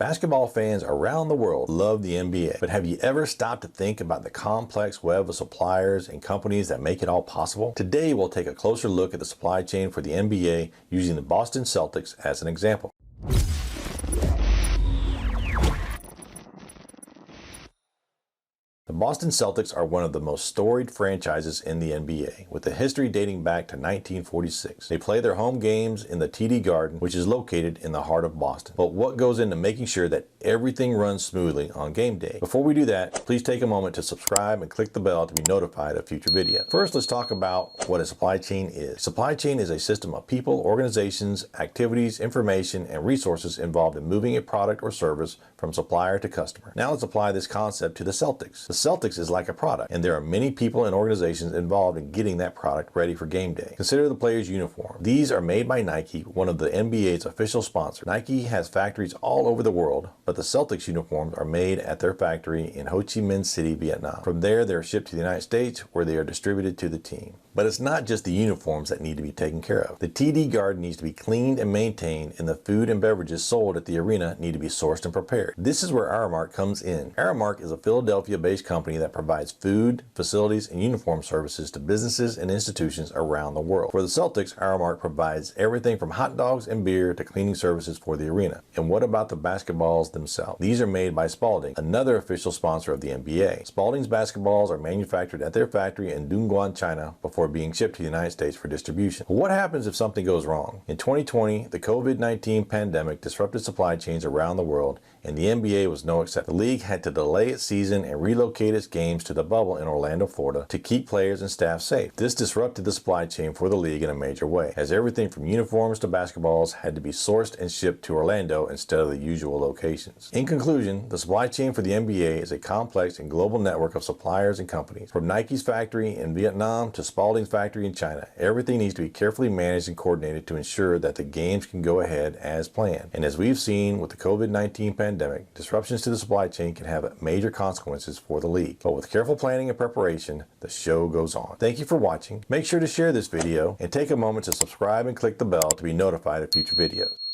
Basketball fans around the world love the NBA, but have you ever stopped to think about the complex web of suppliers and companies that make it all possible? Today we'll take a closer look at the supply chain for the NBA using the Boston Celtics as an example. The Boston Celtics are one of the most storied franchises in the NBA, with a history dating back to 1946. They play their home games in the TD Garden, which is located in the heart of Boston. But what goes into making sure that everything runs smoothly on game day? Before we do that, please take a moment to subscribe and click the bell to be notified of future videos. First, let's talk about what a supply chain is. Supply chain is a system of people, organizations, activities, information, and resources involved in moving a product or service from supplier to customer. Now let's apply this concept to the Celtics. The Celtics is like a product, and there are many people and organizations involved in getting that product ready for game day. Consider the player's uniform. These are made by Nike, one of the NBA's official sponsors. Nike has factories all over the world, but the Celtics uniforms are made at their factory in Ho Chi Minh City, Vietnam. From there, they are shipped to the United States, where they are distributed to the team. But it's not just the uniforms that need to be taken care of. The TD Garden needs to be cleaned and maintained, and the food and beverages sold at the arena need to be sourced and prepared. This is where Aramark comes in. Aramark is a Philadelphia-based company that provides food, facilities, and uniform services to businesses and institutions around the world. For the Celtics, Aramark provides everything from hot dogs and beer to cleaning services for the arena. And what about the basketballs themselves? These are made by Spalding, another official sponsor of the NBA. Spalding's basketballs are manufactured at their factory in Dongguan, China, before being shipped to the United States for distribution. But what happens if something goes wrong? In 2020, the COVID-19 pandemic disrupted supply chains around the world, and the NBA was no exception. The league had to delay its season and relocate its games to the bubble in Orlando, Florida, to keep players and staff safe. This disrupted the supply chain for the league in a major way, as everything from uniforms to basketballs had to be sourced and shipped to Orlando instead of the usual locations. In conclusion, the supply chain for the NBA is a complex and global network of suppliers and companies. From Nike's factory in Vietnam to Spalding's factory in China, everything needs to be carefully managed and coordinated to ensure that the games can go ahead as planned. And as we've seen with the COVID-19 pandemic, disruptions to the supply chain can have major consequences for the league. But with careful planning and preparation, the show goes on. Thank you for watching. Make sure to share this video and take a moment to subscribe and click the bell to be notified of future videos.